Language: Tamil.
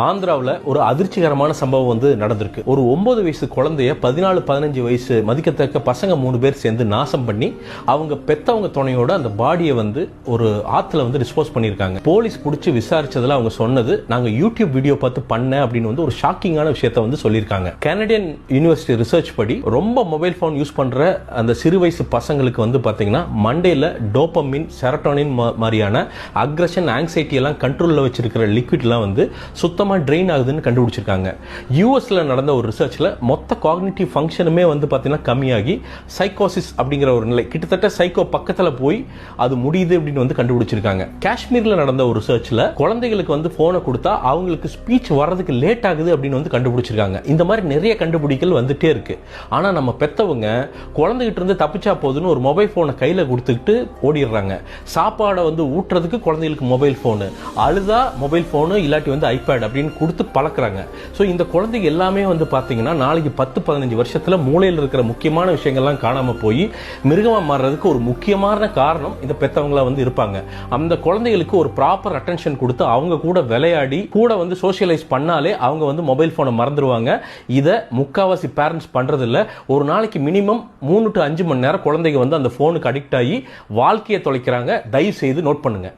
ஆந்திராவில் ஒரு அதிர்ச்சிகரமான சம்பவம் வந்து நடந்திருக்கு. ஒரு 9 வயசு குழந்தைய 14-15 வயசு மதிக்கத்தக்க பசங்க 3 பேர் சேர்ந்து நாசம் பண்ணி அவங்க பெத்தவங்க துணையோட அந்த பாடியை வந்து ஒரு ஆத்துல வந்து டிஸ்போஸ் பண்ணியிருக்காங்க. போலீஸ் பிடிச்சி விசாரிச்சதுல அவங்க சொன்னது, நாங்க யூடியூப் வீடியோ பார்த்து பண்ண அப்படின்னு வந்து ஒரு ஷாக்கிங்கான விஷயத்தை வந்து சொல்லியிருக்காங்க. கனடியன் யூனிவர்சிட்டி ரிசர்ச் படி ரொம்ப மொபைல் போன் யூஸ் பண்ற அந்த சிறு வயசு பசங்களுக்கு வந்து பாத்தீங்கன்னா மண்டேல டோபமின், செரட்டோனின் மாதிரியான அக்ரஷன், ஆங்ஸைட்டி எல்லாம் கண்ட்ரோல்ல வச்சிருக்கிற லிக்விட்லாம் வந்து சுத்தமா ட்ரெயின் ஆகுதுன்னு கண்டுபிடிச்சிருக்காங்க. யூஎஸ்ல நடந்த ஒரு ரிசர்ச்ல மொத்த காக்னிட்டிவ் ஃபங்க்ஷனுமே வந்து பாத்தீங்கன்னா கம்மியாகி சைக்கோசிஸ் அப்படிங்கிற ஒரு நிலை, கிட்டத்தட்ட சைக்கோ பக்கத்துல போய் அது முடியுது அப்படின்னு வந்து கண்டுபிடிச்சிருக்காங்க. காஷ்மீர்ல நடந்த ஒரு ரிசர்ச்ல குழந்தைகளுக்கு வந்து போனை கொடுத்தா அவங்களுக்கு ஸ்பீச் வர்றதுக்கு லேட் ஆகுது அப்படின்னு வந்து கண்டுபிடிச்சிருக்காங்க. இந்த மாதிரி நிறைய கண்டுபிடிக்கல் வந்துட்டே இருக்கு. ஆனா நம்ம பெத்தவங்க குழந்தைகிட்ட இருந்து தப்பிச்சா போதுன்னு ஒரு மொபைல் போனை கையில கொடுத்துக்கிட்டு ஓடிடுறாங்க. சாப்பாடை வந்து ஊட்டுறதுக்கு குழந்தைகளுக்கு மொபைல் போனு, அழுதா மொபைல் போனு, இல்லாட்டி வந்து ஐபேட் அப்படின்னு கொடுத்து பழக்கிறாங்க. ஸோ இந்த குழந்தைங்க எல்லாமே வந்து பார்த்தீங்கன்னா நாளைக்கு 10-15 வருஷத்துல மூளையில் இருக்கிற முக்கியமான விஷயங்கள்லாம் காணாம போய் மிருகமா மாறுறதுக்கு ஒரு முக்கியமான காரணம் இந்த பெத்தவங்களா வந்து இருப்பாங்க. அந்த குழந்தைகளுக்கு ஒரு ப்ராப்பர் அட்டென்ஷன் கொடுத்து அவங்க கூட விளையாடி கூட வந்து சோஷியலைஸ் பண்ணாலே அவங்க வந்து மொபைல் போனை மறந்துடுவாங்க. இதை முக்காவாசி பேரண்ட்ஸ் பண்றது இல்ல. ஒரு நாளைக்கு மினிமம் 3 to 5 மணி நேரம் குழந்தைங்க வந்து அந்த போனுக்கு அடிக்ட் ஆகி வாழ்க்கையை தொலைக்கிறாங்க. தயவு செய்து நோட் பண்ணுங்க.